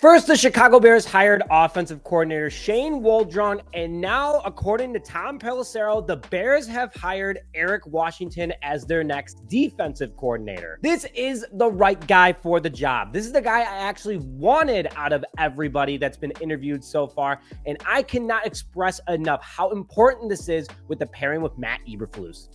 First, the Chicago Bears hired offensive coordinator Shane Waldron, and now, according to Tom Pelissero, the Bears have hired Eric Washington as their next defensive coordinator. This is the right guy for the job. This is the guy I actually wanted out of everybody that's been interviewed so far, and I cannot express enough how important this is with the pairing with Matt Eberflus.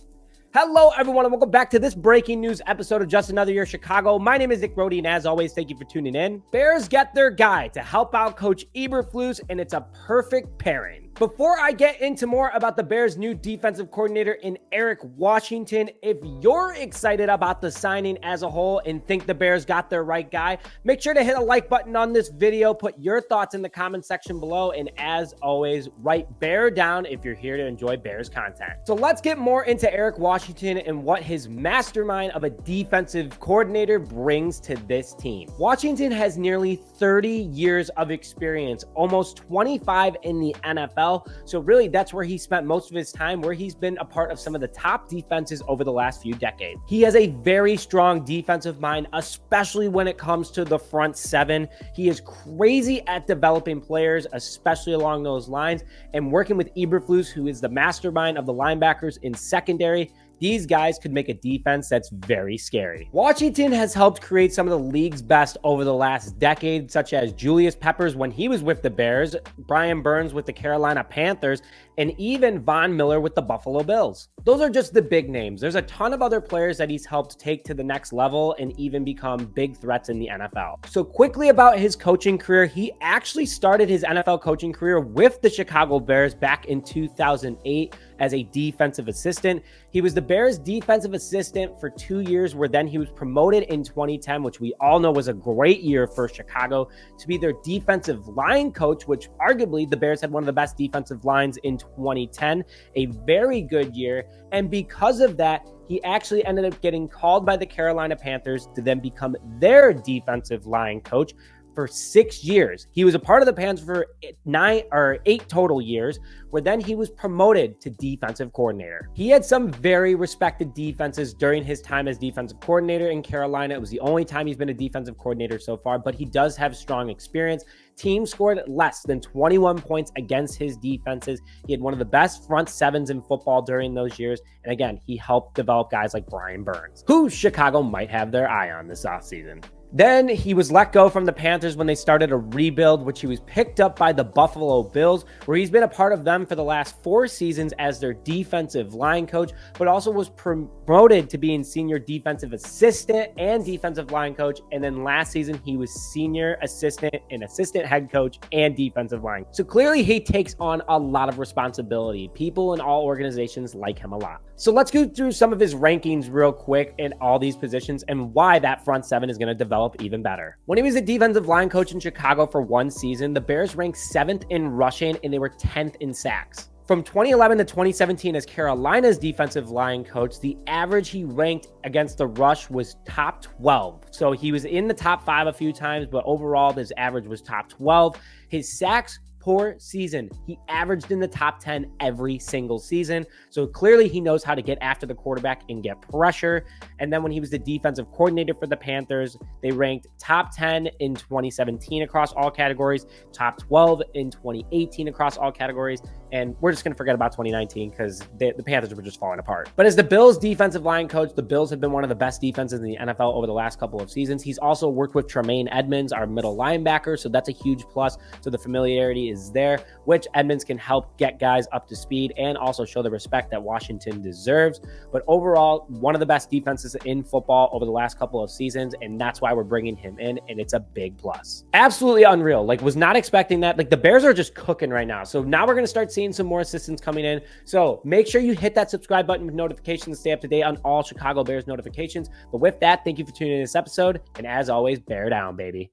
Hello, everyone, and welcome back to this breaking news episode of Just Another Year Chicago. My name is Nick Brody, and as always, thank you for tuning in. Bears get their guy to help out Coach Eberflus, and it's a perfect pairing. Before I get into more about the Bears' new defensive coordinator in Eric Washington, if you're excited about the signing as a whole and think the Bears got their right guy, make sure to hit a like button on this video, put your thoughts in the comment section below, and as always, write Bear down if you're here to enjoy Bears content. So let's get more into Eric Washington and what his mastermind of a defensive coordinator brings to this team. Washington has nearly 30 years of experience, almost 25 in the NFL. So really, that's where he spent most of his time, where he's been a part of some of the top defenses over the last few decades. He has a very strong defensive mind, especially when it comes to the front seven. He is crazy at developing players, especially along those lines, and working with Eberflus, who is the mastermind of the linebackers in secondary. These guys could make a defense that's very scary. Washington has helped create some of the league's best over the last decade, such as Julius Peppers when he was with the Bears, Brian Burns with the Carolina Panthers, and even Von Miller with the Buffalo Bills. Those are just the big names. There's a ton of other players that he's helped take to the next level and even become big threats in the NFL. So quickly about his coaching career, he actually started his NFL coaching career with the Chicago Bears back in 2008 as a defensive assistant. He was the Bears defensive assistant for 2 years, where then he was promoted in 2010, which we all know was a great year for Chicago, to be their defensive line coach, which arguably the Bears had one of the best defensive lines in 2010, a very good year. And because of that, he actually ended up getting called by the Carolina Panthers to then become their defensive line coach for 6 years. He was a part of the Panthers for 8 total years, where then he was promoted to defensive coordinator. He had some very respected defenses during his time as defensive coordinator in Carolina. It was the only time he's been a defensive coordinator so far, but he does have strong experience. Teams scored less than 21 points against his defenses. He had one of the best front sevens in football during those years. And again, he helped develop guys like Brian Burns, who Chicago might have their eye on this offseason. Then he was let go from the Panthers when they started a rebuild, which he was picked up by the Buffalo Bills, where he's been a part of them for the last 4 seasons as their defensive line coach, but also was promoted to being senior defensive assistant and defensive line coach. And then last season, he was senior assistant and assistant head coach and defensive line. So clearly he takes on a lot of responsibility. People in all organizations like him a lot. So let's go through some of his rankings real quick in all these positions and why that front seven is going to develop even better. When he was a defensive line coach in Chicago for 1 season, the Bears ranked 7th in rushing and they were 10th in sacks. From 2011 to 2017 as Carolina's defensive line coach, the average he ranked against the rush was top 12. So he was in the top 5 a few times, but overall his average was top 12. His sacks per season, he averaged in the top 10 every single season. So clearly he knows how to get after the quarterback and get pressure. And then when he was the defensive coordinator for the Panthers, they ranked top 10 in 2017 across all categories, top 12 in 2018 across all categories. And we're just going to forget about 2019 because the Panthers were just falling apart. But as the Bills defensive line coach, the Bills have been one of the best defenses in the NFL over the last couple of seasons. He's also worked with Tremaine Edmonds, our middle linebacker. So that's a huge plus. So the familiarity is there, which Edmonds can help get guys up to speed and also show the respect that Washington deserves. But overall, one of the best defenses in football over the last couple of seasons. And that's why we're bringing him in. And it's a big plus. Absolutely unreal. Like, was not expecting that. Like, the Bears are just cooking right now. So now we're going to start seeing some more assistants coming in. So make sure you hit that subscribe button with notifications to stay up to date on all Chicago Bears notifications. But with that, thank you for tuning in this episode. And as always, bear down, baby.